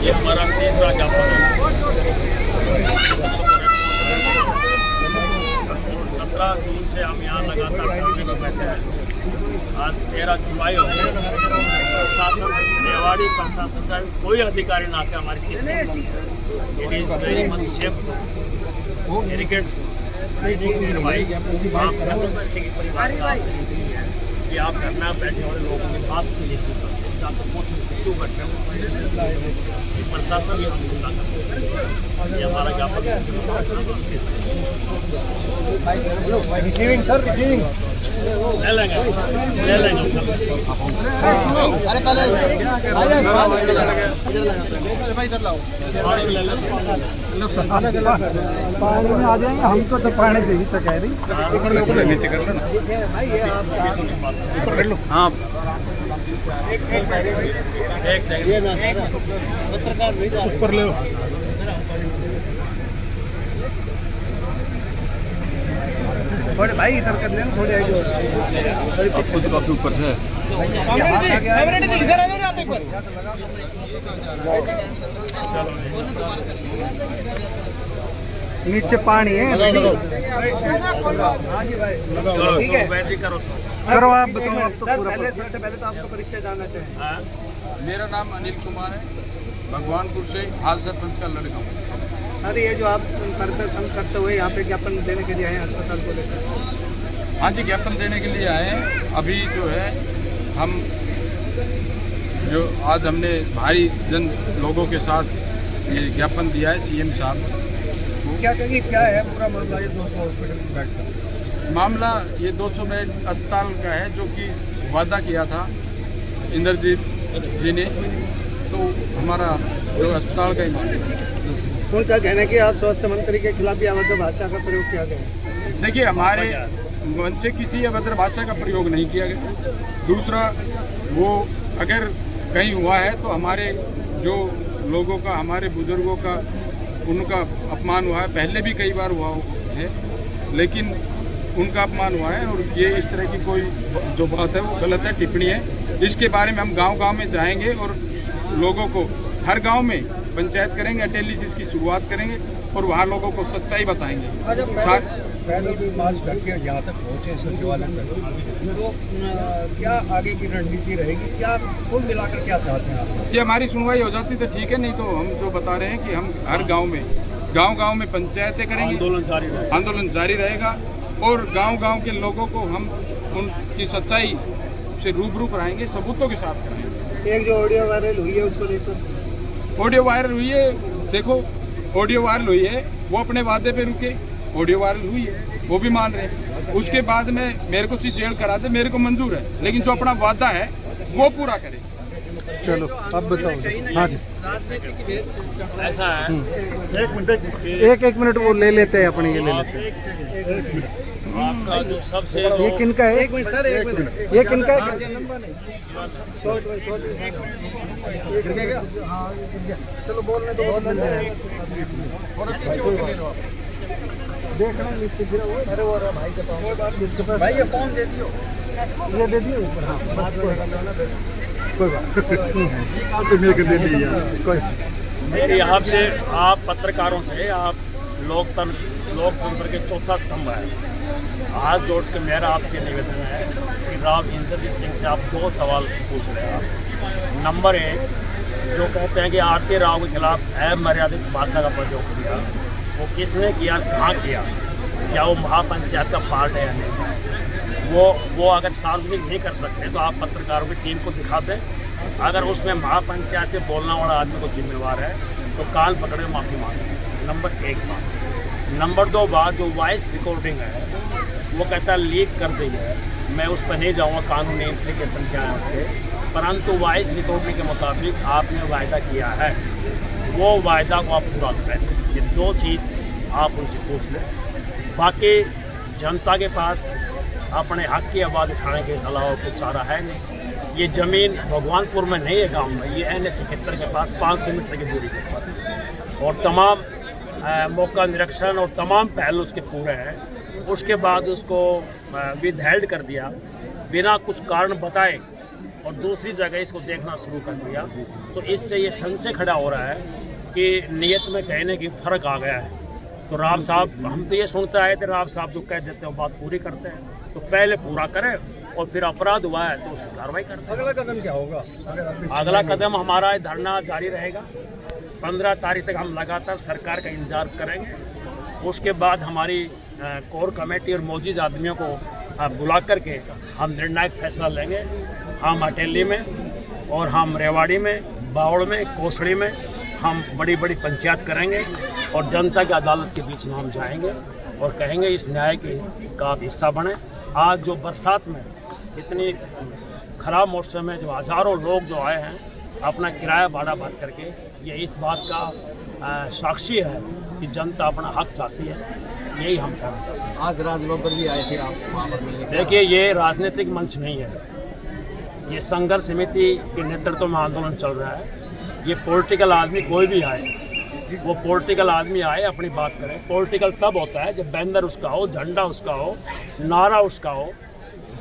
ये हमारा तीसरा ज्ञापन है। 17 जून से हम यहाँ लगातार धरने पर बैठे हैं। आज 13 जुलाई हो गई। प्रशासन, रेवाड़ी प्रशासन का कोई अधिकारी ना आके हमारी it is very much safe irrigate भाई आप ऐसे की परिवार से कि आप धरना बैठे वाले लोगों के बात की नहीं सुन सकते, तो पूछ क्यों बैठे हो? प्रशासन ये ये हमारा ज्ञापन रिसीविंग सर रिसीविंग ले लेंगे अरे पहले पानी में आ जाएंगे हमको तो पानी से ही तो कह रही नीचे कर लो ना भाई ये आप ऊपर कर लो हाँ एक सेकंड पत्रकार ऊपर ले थोड़े भाई इधर कर लेना थोड़े आपको तो काफी ऊपर से इधर आ जाओ आप एक बार नीचे पानी है ठीक है बैटरी करो आप बताओ आप तो पूरा सबसे पहले तो आपको परिचय जानना चाहिए। मेरा नाम अनिल कुमार है, भगवानपुर से हाल सरपंच का लड़का हूँ। सर ये जो आप प्रदर्शन करते हुए यहाँ पे ज्ञापन देने के लिए आए हैं अस्पताल को लेकर? हाँ जी, ज्ञापन देने के लिए आए हैं। अभी जो है हम जो आज हमने भारी जन लोगों के साथ ये ज्ञापन दिया है सीएम साहब को। क्या कहिए क्या है पूरा मामला ये 200 हॉस्पिटल बेड का? मामला ये 200 बेड अस्पताल का है जो कि वादा किया था इंद्रजीत जी ने, तो हमारा जो अस्पताल का ही मामला। उनका कहना है कि आप स्वास्थ्य मंत्री के खिलाफ भी अभद्र भाषा का प्रयोग किया गया। देखिए, हमारे मन से किसी अभद्र भाषा का प्रयोग नहीं किया गया। दूसरा, वो अगर कहीं हुआ है तो हमारे जो लोगों का, हमारे बुजुर्गों का, उनका अपमान हुआ है। पहले भी कई बार हुआ है, लेकिन उनका अपमान हुआ है। और ये इस तरह की कोई जो बात है वो गलत है, टिप्पणी है। इसके बारे में हम गांव-गांव में जाएंगे और लोगों को हर गांव में पंचायत करेंगे, एनालिसिस की शुरुआत करेंगे और वहाँ लोगों को सच्चाई बताएंगे। पैदल भी मार्च करके यहाँ तक पहुँचे सचिवालय तक, तो क्या आगे की रणनीति रहेगी? क्या कुल मिलाकर क्या चाहते हैं आप? ये हमारी सुनवाई हो जाती तो ठीक है, नहीं तो हम जो बता रहे हैं कि हम हर गांव में पंचायतें करेंगे, आंदोलन जारी रहेगा और गांव के लोगों को हम उनकी सच्चाई से रूबरू कराएंगे, सबूतों के साथ करेंगे। एक जो ऑडियो वायरल हुई है उसको लेकर, ऑडियो वायरल हुई है, देखो ऑडियो वायरल हुई है, वो अपने वादे पे रुके, ऑडियो वायरल हुई है, वो भी मान रहे हैं। उसके बाद में मेरे को जेल करा दे, मेरे को मंजूर है, लेकिन जो अपना वादा है वो पूरा करे। चलो अब बताओ। हाँ जी, ऐसा है, एक मिनट वो ले लेते हैं अपने, ये ले लेते हैं। आपका जो सबसे ये किनका है? एक मिनट सर, एक मिनट, ये किनका है? चलो बोलने दो, देखना नीचे गिरा हुआ। अरे वो भाई के पास भाई ये फोन दे दियो, ये दे दियो ऊपर। हाँ बात कोई बात मेरी आपसे, आप पत्रकारों से, आप लोकतंत्र के चौथा स्तंभ है। आज जोड़ के मेरा आपसे निवेदन है कि राव इंद्रजीत सिंह से आप 2 सवाल पूछ रहे हैं। आप नंबर 1, जो कहते हैं कि आरती राव के खिलाफ अमर्यादित भाषा का प्रयोग किया, वो किसने किया, कहाँ किया, क्या वो महापंचायत का पार्ट है या नहीं? वो अगर सार्वजनिक नहीं कर सकते तो आप पत्रकारों की टीम को दिखा दें। अगर उसमें महापंचायत से बोलने वाला आदमी को जिम्मेवार है तो कान पकड़े माफ़ी मांगे। नंबर 1 बात। नंबर 2 बात, जो वॉइस रिकॉर्डिंग है वो कहता है लीक कर दी है। मैं उस पर नहीं जाऊँगा, कानूनी इम्प्लीकेशन क्या है उसके, परंतु वॉइस रिकॉर्डिंग के मुताबिक आपने वायदा किया है, वो वायदा को आप पूरा करें। ये 2 चीज़ आप उनसे पूछ लें। बाकी जनता के पास अपने हक की आवाज़ उठाने के अलावा कुछ चारा है नहीं। ये ज़मीन भगवानपुर में नहीं है, गांव में, ये NH-71 के पास 500 मीटर की दूरी पर, और तमाम मौका निरीक्षण और तमाम पहलू उसके पूरे हैं। उसके बाद उसको विदहेल्ड कर दिया बिना कुछ कारण बताए और दूसरी जगह इसको देखना शुरू कर दिया। तो इससे ये संशय खड़ा हो रहा है कि नीयत में कहने की फ़र्क आ गया है। तो राव साहब, हम तो ये सुनते आए थे राव साहब जो कह देते हैं बात पूरी करते हैं, तो पहले पूरा करें और फिर अपराध हुआ है तो उसकी कार्रवाई करते हैं। अगला कदम क्या होगा? अगला कदम हमारा धरना जारी रहेगा। 15 तारीख तक हम लगातार सरकार का इंतजार करेंगे। उसके बाद हमारी कोर कमेटी और मौजूद आदमियों को बुला करके हम निर्णायक फैसला लेंगे। हम हटेली में और हम रेवाड़ी में, बावड़ में, कोसड़ी में हम बड़ी बड़ी पंचायत करेंगे और जनता की अदालत के बीच में हम जाएंगे और कहेंगे इस न्याय का आप हिस्सा बने। आज जो बरसात में इतनी खराब मौसम है, जो हज़ारों लोग जो आए हैं अपना किराया भाड़ा भर करके, ये इस बात का साक्षी है कि जनता अपना हक चाहती है। यही हम कहना चाहते हैं। आज राजभवन पर भी आए थे आप वहाँ पर मिलने? देखिए, ये राजनीतिक मंच नहीं है, ये संघर्ष समिति के नेतृत्व में आंदोलन चल रहा है। ये पॉलिटिकल आदमी कोई भी आए, वो पॉलिटिकल आदमी आए अपनी बात करें। पॉलिटिकल तब होता है जब बैनर उसका हो, झंडा उसका हो, नारा उसका हो,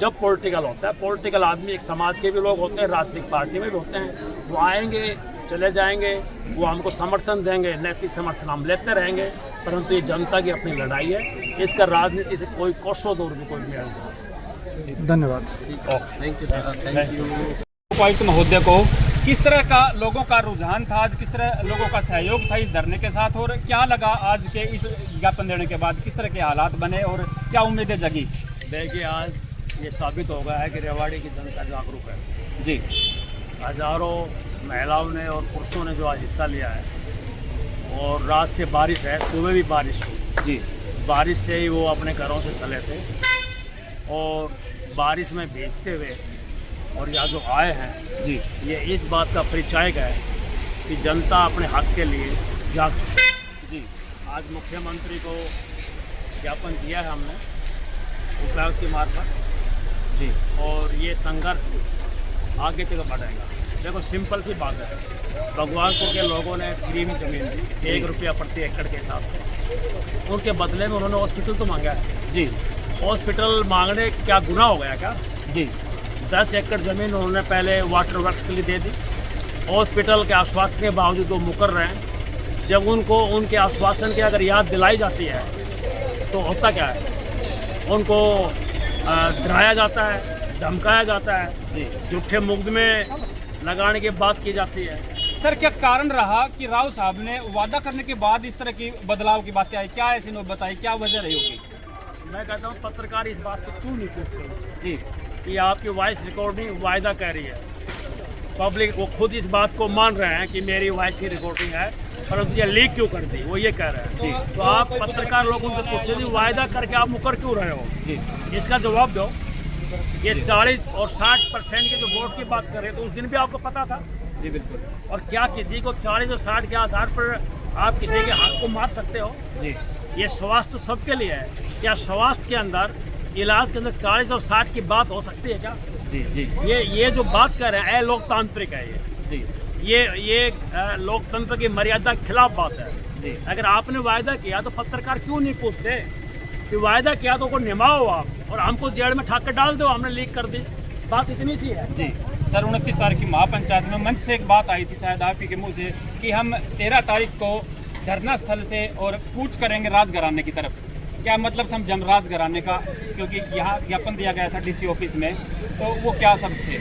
जब पॉलिटिकल होता है। पॉलिटिकल आदमी एक समाज के भी लोग होते हैं, राजनीतिक पार्टी में भी होते हैं। वो आएंगे, चले जाएंगे, वो हमको समर्थन देंगे, नैतिक समर्थन हम लेते रहेंगे, परंतु ये जनता की अपनी लड़ाई है। इसका राजनीति से कोई कोसों दूर भी कोई मेल नहीं। धन्यवाद। Thank you. उपायुक्त महोदय को किस तरह का लोगों का रुझान था आज, किस तरह लोगों का सहयोग था इस धरने के साथ, और क्या लगा आज के इस ज्ञापन देने के बाद, किस तरह के हालात बने और क्या उम्मीदें जगी? देखिए, आज ये साबित हो गया है कि रेवाड़ी की जनता जागरूक है जी। हज़ारों महिलाओं ने और पुरुषों ने जो आज हिस्सा लिया है, और रात से बारिश है, सुबह भी बारिश हुई जी। बारिश से ही वो अपने घरों से चले थे और बारिश में भीगते हुए और यहाँ जो आए हैं जी, ये इस बात का परिचायक है कि जनता अपने हक के लिए जाग चुकी है। जी। आज मुख्यमंत्री को ज्ञापन दिया है हमने उपायुक्त की मार्फत जी, और ये संघर्ष आगे तक बढ़ेगा। देखो, सिंपल सी बात है, भगवानपुर के लोगों ने फ्री में ज़मीन दी, 1 रुपया प्रति एकड़ के हिसाब से। उनके बदले में उन्होंने हॉस्पिटल तो मांगा है जी। हॉस्पिटल मांगने क्या गुनाह हो गया क्या? जी। 10 एकड़ ज़मीन उन्होंने पहले वाटर वर्क्स के लिए दे दी। हॉस्पिटल के आश्वासन के बावजूद वो मुकर रहे हैं। जब उनको उनके आश्वासन की अगर याद दिलाई जाती है तो होता क्या है, उनको डराया जाता है, धमकाया जाता है, जी। झूठे मुकदमे लगाने की बात की जाती है। सर, क्या कारण रहा कि राव साहब ने वादा करने के बाद इस तरह की बदलाव की बातें आई? क्या ऐसी नोट बताई, क्या वजह रही होगी? मैं कहता हूँ पत्रकार इस बात से क्यों नहीं पूछते जी। कि आपकी वॉइस रिकॉर्डिंग वायदा कह रही है, पब्लिक वो खुद इस बात को मान रहे हैं कि मेरी वॉइस की रिकॉर्डिंग है, परंतु ये लीक क्यों कर दी, वो ये कह रहे हैं। जी। तो आप पत्रकार लोगों से पूछे जी, वायदा करके आप मुकर क्यों रहे हो? जी। इसका जवाब दो। ये 40 और 60% के जो वोट की बात कर रहे तो उस दिन भी आपको पता था। जी, बिल्कुल। और क्या किसी को 40 और 60 के आधार पर आप किसी के हक को मार सकते हो? जी। ये स्वास्थ्य तो सबके लिए है। क्या स्वास्थ्य के अंदर, इलाज के अंदर 40 और 60 की बात हो सकती है क्या? जी। जी। ये जो बात कर रहे हैं अलोकतांत्रिक है ये। जी। ये लोकतंत्र की मर्यादा के खिलाफ बात है। जी। अगर आपने वायदा किया तो पत्रकार क्यों नहीं पूछते कि वायदा किया तो को निभाओ आप, और हमको जेल में ठाक कर डाल दो, हमने लीक कर दी। बात इतनी सी है। जी। सर, 29 तारीख की महापंचायत में मंच से एक बात आई थी शायद आप ही के मुंह से कि हम 13 तारीख को धरना स्थल से और कूच करेंगे राजघराने की तरफ। क्या मतलब समझे हम राजघराने का? क्योंकि यहाँ ज्ञापन दिया गया था डीसी ऑफिस में, तो वो क्या सब थे?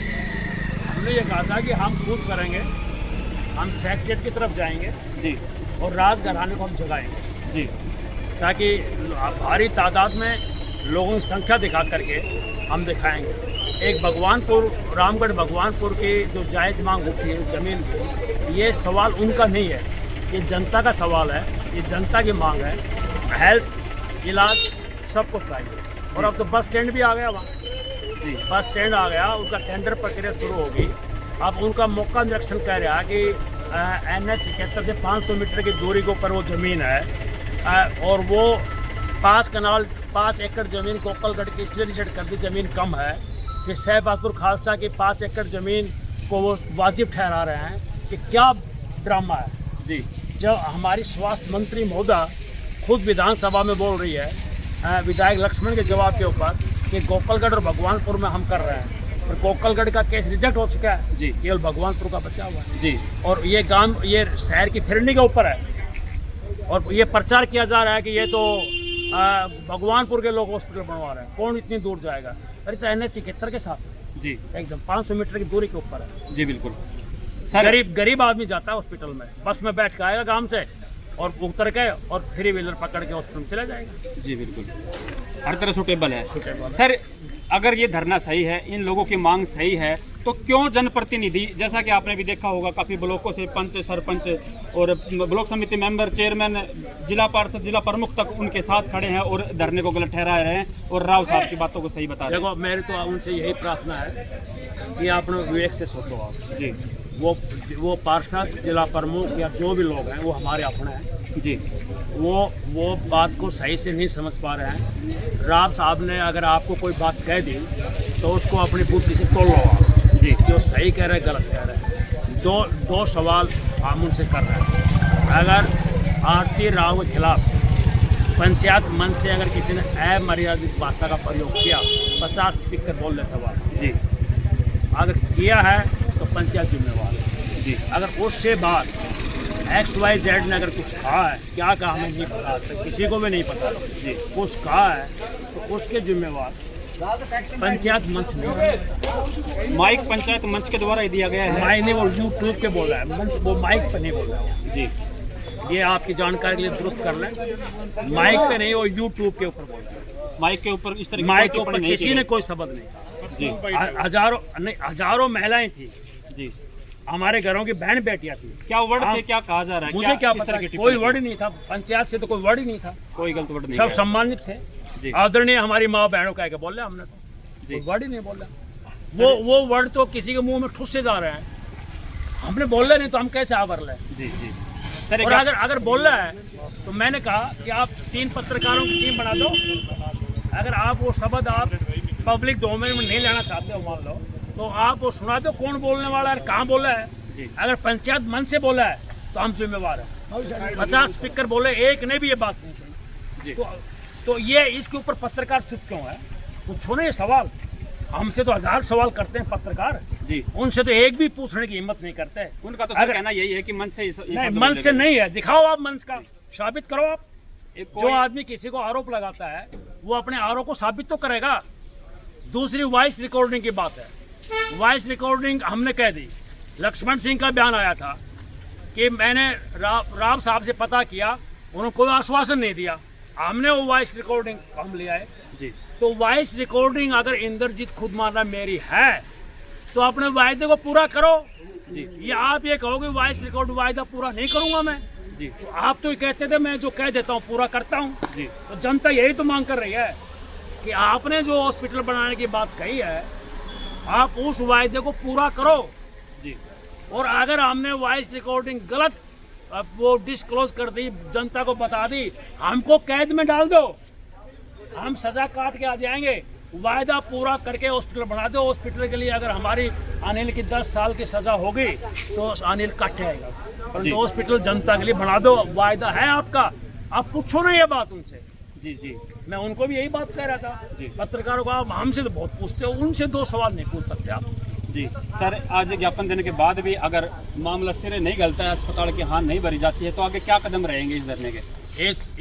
हमने ये कहा था कि हम कूच करेंगे, हम सेक्रेटरीट की तरफ जाएंगे जी। और राजघराने को हम जगाएंगे, जी। ताकि भारी तादाद में लोगों की संख्या दिखा करके हम दिखाएंगे। एक भगवानपुर, रामगढ़ भगवानपुर की जो जायज़ मांग उठी है ज़मीन की, ये सवाल उनका नहीं है, ये जनता का सवाल है, ये जनता की मांग है। हेल्थ, इलाज सब कुछ चाहिए। और अब तो बस स्टैंड भी आ गया वहाँ। जी। बस स्टैंड आ गया, उनका टेंडर प्रक्रिया शुरू होगी। अब उनका मौका निरीक्षण कह रहा है कि NH 71 से 500 मीटर की दूरी के ऊपर वो ज़मीन है, और वो 5 एकड़ ज़मीन कोकलगढ़ की इसलिए रिजेक्ट कर दी, ज़मीन कम है कि सहबाजपुर खालसा की 5 एकड़ ज़मीन को वो वाजिब ठहरा रहे हैं। कि क्या ड्रामा है जी। जब हमारी स्वास्थ्य मंत्री महोदय खुद विधानसभा में बोल रही है विधायक लक्ष्मण के जवाब के ऊपर कि गोपालगढ़ और भगवानपुर में हम कर रहे हैं, और गोपालगढ़ का केस रिजेक्ट हो चुका है जी, केवल भगवानपुर का बचा हुआ है जी, और ये गांव ये शहर की फिरनी के ऊपर है, और ये प्रचार किया जा रहा है कि ये तो भगवानपुर के लोग हॉस्पिटल बनवा रहे हैं, कौन इतनी दूर जाएगा। अरे तो NH 71 के साथ जी, एकदम 500 मीटर की दूरी के ऊपर है। जी बिल्कुल सर। गरीब आदमी जाता है हॉस्पिटल में, बस में बैठ के आएगा गांव से और उतर के और 3 व्हीलर पकड़ के हॉस्पिटल में चला जाएगा। जी बिल्कुल, हर तरह सुटेबल है सर। अगर ये धरना सही है, इन लोगों की मांग सही है, तो क्यों जनप्रतिनिधि, जैसा कि आपने भी देखा होगा काफ़ी ब्लॉकों से पंच, सरपंच और ब्लॉक समिति मेंबर, चेयरमैन, जिला पार्षद, जिला प्रमुख तक उनके साथ खड़े हैं और धरने को गलत ठहरा रहे हैं और राव साहब की बातों को सही बता रहे हैं। देखो, मेरी तो उनसे यही प्रार्थना है कि आप विवेक से सोचो आप जी। वो पार्षद, जिला प्रमुख या जो भी लोग हैं वो हमारे अपने हैं जी, वो बात को सही से नहीं समझ पा रहे हैं। राव साहब ने अगर आपको कोई बात कह दी तो उसको अपनी बुद्धि से तोड़ लो आप जी, जो सही कह रहे हैं गलत कह रहे हैं। दो सवाल हम उनसे कर रहे हैं। अगर आरती राव के खिलाफ पंचायत मंच से अगर किसी ने अमर्यादित भाषा का प्रयोग किया, 50 स्पीकर बोल लेते हुआ जी, अगर किया है तो पंचायत जिम्मेवार है जी। अगर उससे बाद XYZ ने अगर कुछ कहा है, क्या कहा हमें नहीं पता, आज तक किसी को भी नहीं पता जी, कुछ कहा है तो उसके जिम्मेवार पंचायत मंच नहीं। माइक पंचायत मंच के द्वारा ही दिया गया है। माइक नहीं, वो यूट्यूब पे बोल रहा है, मंच वो माइक पे नहीं बोल रहा है जी, ये आपकी जानकारी के लिए दुरुस्त कर लें। माइक पे नहीं, वो यूट्यूब के ऊपर बोल रहा है। माइक के ऊपर इस तरह की माइक के टिप्पणी ऊपर नहीं किसी की ने गई। कोई शब्द नहीं कहा जी, हजारों महिलाएं थी जी। हमारे घरों की बहन बेटियां थी। क्या वर्ड थे, क्या कहा जा रहा है? मुझे क्या इस पता, तरह की कोई टिप्पणी वर्ड नहीं था, पंचायत से तो कोई वर्ड ही नहीं था, कोई गलत वर्ड नहीं सब है। सम्मानित थे, जी, आदरणीय हमारी माँ बहनों कह के बोल रहे हमने तो जी। कोई वर्ड ही नहीं बोला। वो वर्ड तो किसी के मुंह में ठुस से जा रहे हैं, हमने बोल रहे नहीं तो हम कैसे आवर लें। जी, जी सर। और अगर बोल रहा है तो मैंने कहा कि आप 3 पत्रकारों की टीम बना दो, अगर आप वो शब्द आप पब्लिक डोमेन में नहीं लेना चाहते हो मान लो, तो आप वो सुना दो कौन बोलने वाला है, कहाँ बोला है। जी। अगर पंचायत मन से बोला है तो हम जिम्मेवार हैं। 50 स्पीकर बोले, एक ने भी ये बात नहीं जी। कही, तो ये इसके ऊपर पत्रकार चुप क्यों है? पूछो ना ये सवाल, हमसे तो 1000 सवाल करते हैं पत्रकार जी, उनसे तो एक भी पूछने की हिम्मत नहीं करते। उनका तो सर कहना यही है कि मंच से नहीं, मंच से नहीं है, दिखाओ आप मंच का, साबित करो आप। जो आदमी किसी को आरोप लगाता है वो अपने आरोप को साबित तो करेगा। दूसरी वॉइस रिकॉर्डिंग की बात है, वॉइस रिकॉर्डिंग हमने कह दी। लक्ष्मण सिंह का बयान आया था कि मैंने राव साहब से पता किया, उन्होंने कोई आश्वासन नहीं दिया, हमने वो वॉइस रिकॉर्डिंग हम ले आए जी। तो वॉइस रिकॉर्डिंग अगर इंद्रजीत खुद मानना मेरी है तो अपने वायदे को पूरा करो जी। ये आप ये कहोगे वॉइस रिकॉर्ड वायदा पूरा नहीं करूंगा मैं जी, तो आप तो ये कहते थे मैं जो कह देता हूँ पूरा करता हूँ जी। तो जनता यही तो मांग कर रही है कि आपने जो हॉस्पिटल बनाने की बात कही है आप उस वायदे को पूरा करो जी। और अगर हमने वॉइस रिकॉर्डिंग गलत वो डिस्क्लोज कर दी, जनता को बता दी, हमको कैद में डाल दो, हम सजा काट के आ जाएंगे। वायदा पूरा करके हॉस्पिटल बना दो। हॉस्पिटल के लिए अगर हमारी अनिल की 10 साल की सजा होगी तो अनिल कट जाएगा, परंतु हॉस्पिटल जनता के लिए बना दो, वायदा है आपका। आप पूछो ना ये बात उनसे। जी, जी, मैं उनको भी यही बात कह रहा था जी। पत्रकारों को, आप हमसे तो बहुत पूछते हो, उनसे 2 सवाल नहीं पूछ सकते आप। जी सर, आज ज्ञापन देने के बाद भी अगर मामला सिरे नहीं गलता है, अस्पताल की हानि नहीं भरी जाती है, तो आगे क्या कदम रहेंगे इस धरने के?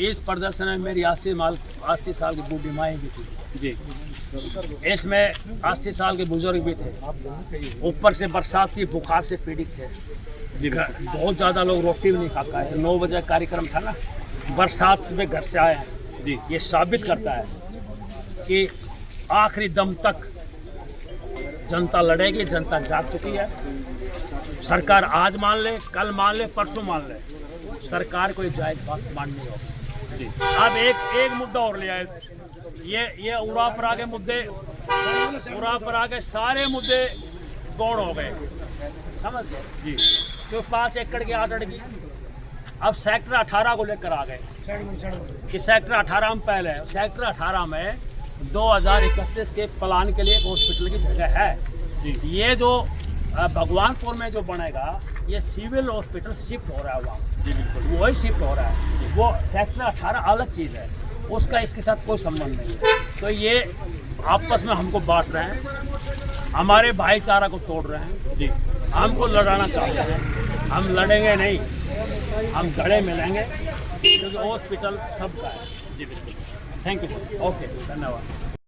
इस प्रदर्शन में मेरी 80 साल की बूढ़ी माएँ भी थी जी, इसमें 80 साल के बुजुर्ग भी थे, ऊपर से बरसात थी, बुखार से पीड़ित थे जी। बहुत ज़्यादा लोग रोटी भी नहीं खा पाए। 9 बजे कार्यक्रम था ना, बरसात में घर से आए हैं जी। ये साबित करता है कि आखिरी दम तक जनता लड़ेगी, जनता जाग चुकी है। सरकार आज मान ले, कल मान ले, परसों मान ले, सरकार को ये जायज़ बात माननी होगी जी। अब एक मुद्दा और ले आए, ये उड़ापरा के मुद्दे, उड़ापरा के सारे मुद्दे गौड़ हो गए, समझ गए जी। तो 5 एकड़ की 8 अड़ की, अब सेक्टर 18 को लेकर आ गए कि सेक्टर 18 में पहले, सेक्टर 18 में 2031 के प्लान के लिए एक हॉस्पिटल की जगह है जी। ये जो भगवानपुर में जो बनेगा ये सिविल हॉस्पिटल शिफ्ट हो रहा है वहाँ जी बिल्कुल, वही शिफ्ट हो रहा है। वो सेक्टर 18 अलग चीज़ है, उसका इसके साथ कोई संबंध नहीं है। तो ये आपस में हमको बांट रहे हैं, हमारे भाईचारा को तोड़ रहे हैं जी। हमको लड़ाना चाहते हैं, हम लड़ेंगे नहीं, हम गले मिलेंगे, क्योंकि हॉस्पिटल सबका है जी बिल्कुल। Thank you sir. ओके, धन्यवाद।